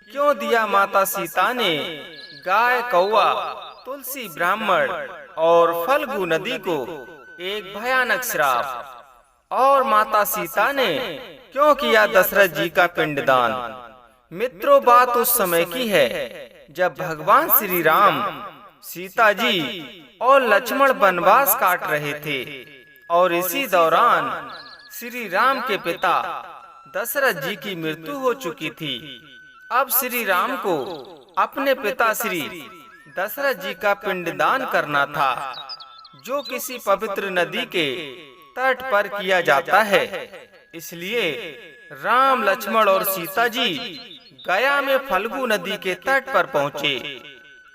क्यों दिया माता सीता ने गाय, कौवा, तुलसी, ब्राह्मण और फल्गु नदी को एक भयानक श्राप? और माता सीता ने क्यों किया दशरथ जी का पिंडदान? मित्रों, बात उस समय की है जब भगवान श्री राम, सीता जी और लक्ष्मण वनवास काट रहे थे और इसी दौरान श्री राम के पिता दशरथ जी की मृत्यु हो चुकी थी। अब श्री राम को अपने पिता श्री दशरथ जी का पिंडदान करना था, जो किसी पवित्र नदी के तट पर किया जाता है। इसलिए राम, लक्ष्मण और सीता जी गया में फल्गु नदी के तट पर पहुँचे।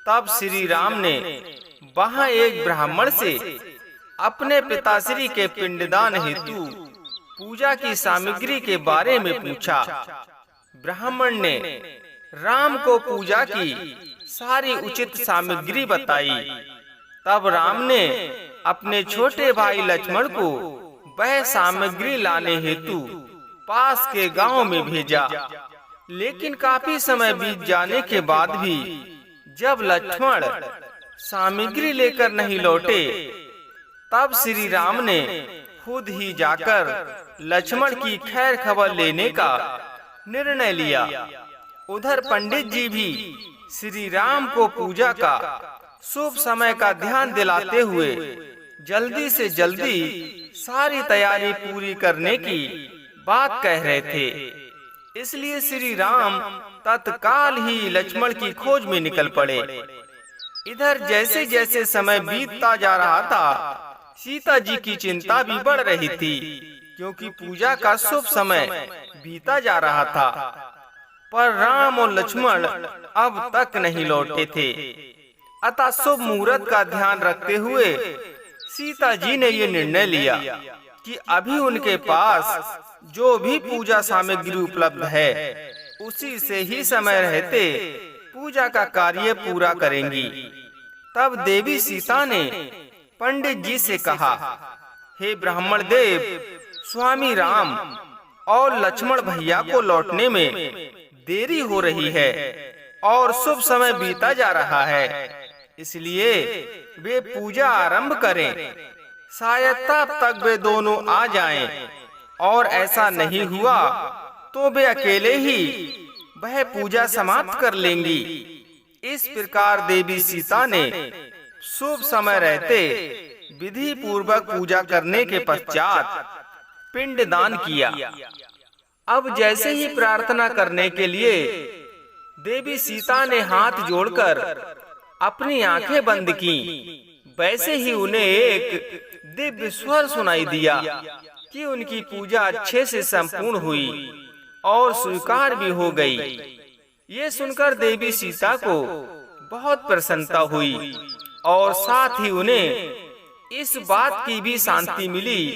तब श्री राम ने वहाँ एक ब्राह्मण से अपने पिताश्री के पिंडदान हेतु पूजा की सामग्री के बारे में पूछा। ब्राह्मण ने राम को पूजा की सारी उचित सामग्री बताई। तब राम ने अपने छोटे भाई लक्ष्मण को वह सामग्री लाने हेतु पास के गांव में भेजा। लेकिन काफी समय बीत जाने के बाद भी जब लक्ष्मण सामग्री लेकर नहीं लौटे, तब श्री राम ने खुद ही जाकर लक्ष्मण की खैर खबर लेने का निर्णय लिया। उधर पंडित जी भी श्री राम को पूजा का शुभ समय का ध्यान दिलाते हुए जल्दी से जल्दी सारी तैयारी पूरी करने की बात कह रहे थे। इसलिए श्री राम तत्काल ही लक्ष्मण की खोज में निकल पड़े। इधर जैसे जैसे समय बीतता जा रहा था, सीता जी की चिंता भी बढ़ रही थी, क्योंकि पूजा का शुभ समय बीता जा रहा था, पर राम और लक्ष्मण अब तक नहीं लौटे थे। अतः शुभ मुहूर्त का ध्यान रखते हुए सीता जी ने ये निर्णय लिया कि अभी उनके पास जो भी पूजा सामग्री उपलब्ध है, उसी से ही समय रहते पूजा का कार्य पूरा करेंगी। तब देवी सीता ने पंडित जी से कहा, हे ब्राह्मण देव, स्वामी राम और लक्ष्मण भैया को लौटने में देरी हो रही है और शुभ समय बीता जा रहा है, इसलिए वे पूजा आरंभ करें। शायद तब तक वे दोनों आ जाएं, और ऐसा नहीं हुआ तो वे अकेले ही वह पूजा समाप्त कर लेंगी। इस प्रकार देवी सीता ने शुभ समय रहते विधि पूर्वक पूजा करने के पश्चात पिंडदान किया। अब जैसे ही प्रार्थना करने के लिए देवी सीता ने हाथ जोड़कर अपनी आंखें बंद की, वैसे ही उन्हें एक दिव्य स्वर सुनाई दिया कि उनकी पूजा अच्छे से संपूर्ण हुई और स्वीकार भी हो गई। ये सुनकर देवी सीता को बहुत प्रसन्नता हुई और साथ ही उन्हें इस बात की भी शांति मिली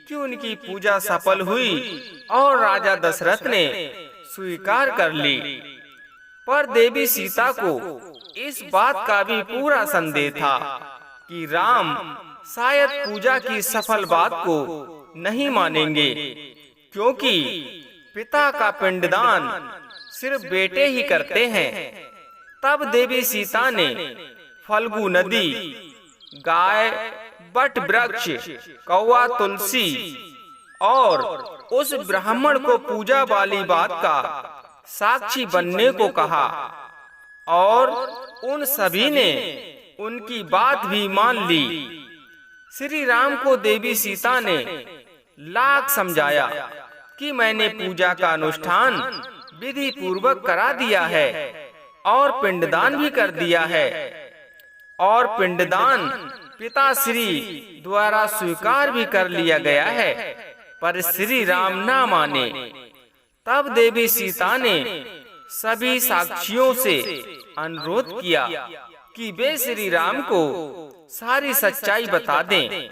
कि उनकी पूजा सफल हुई और राजा दशरथ ने स्वीकार कर ली। पर देवी सीता को इस बात का भी पूरा संदेह था कि राम शायद पूजा की सफल बात को नहीं मानेंगे, क्योंकि पिता का पिंडदान सिर्फ बेटे ही करते हैं। तब देवी सीता ने फल्गु नदी, गाय, बट वृक्ष, कौवा, तुलसी और उस ब्राह्मण को पूजा वाली बात का साक्षी बनने को कहा, और उन सभी ने उनकी बात भी मान ली। श्री राम को देवी सीता ने लाख समझाया कि मैंने पूजा का अनुष्ठान विधि पूर्वक करा दिया है और पिंडदान भी कर दिया है, और पिंडदान पिताश्री द्वारा स्वीकार भी कर लिया गया है, पर श्री राम ना माने। तब देवी सीता ने सभी साक्षियों से अनुरोध किया कि वे श्री राम को सारी सच्चाई बता दें,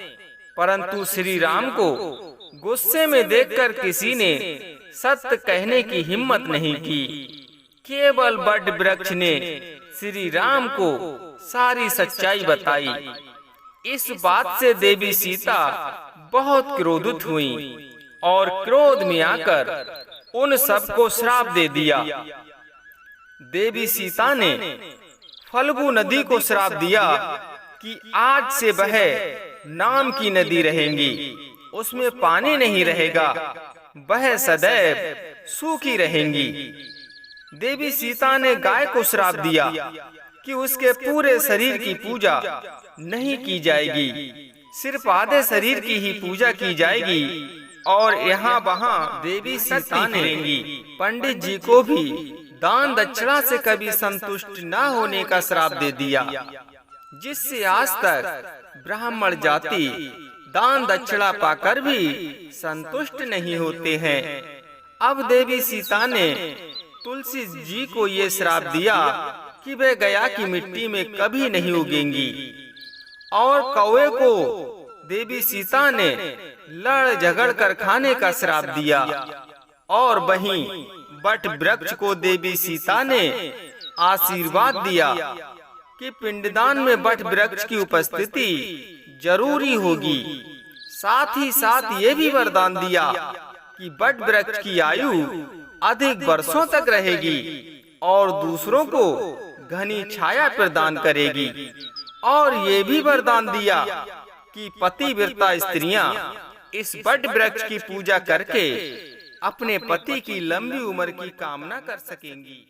परंतु श्री राम को गुस्से में देखकर किसी ने सत्य कहने की हिम्मत नहीं की। केवल बट वृक्ष ने श्री राम को सारी सच्चाई बताई। इस बात से देवी सीता बहुत क्रोधित हुई और क्रोध में आकर उन सबको श्राप दे दिया। देवी सीता ने फल्गु नदी को श्राप दिया कि आज से वह नाम की नदी रहेंगी, उसमें पानी नहीं रहेगा, वह सदैव सूखी रहेंगी। देवी सीता ने गाय को श्राप दिया कि उसके पूरे शरीर की पूजा नहीं की जाएगी, सिर्फ आधे शरीर की ही पूजा की जाएगी और यहाँ वहाँ देवी सीता ने पंडित जी को भी दान दक्षिणा से कभी संतुष्ट न होने का श्राप दे दिया, जिससे आज तक ब्राह्मण जाति दान दक्षिणा पाकर भी संतुष्ट नहीं होते हैं। अब देवी सीता ने तुलसी जी को ये श्राप दिया कि वे गया की मिट्टी में कभी नहीं उगेंगी, और कौवे को देवी सीता ने लड़ झगड़ कर खाने का श्राप दिया, और वहीं बट वृक्ष को देवी सीता ने आशीर्वाद दिया कि पिंडदान में बट वृक्ष की उपस्थिति जरूरी होगी। साथ ही साथ ये भी वरदान दिया कि बट वृक्ष की आयु अधिक वर्षों तक रहेगी और दूसरों को घनी छाया प्रदान करेगी। और ये भी वरदान दिया कि पतिव्रता स्त्रियां इस बट वृक्ष की पूजा करके अपने पति की लंबी उम्र की कामना कर सकेंगी।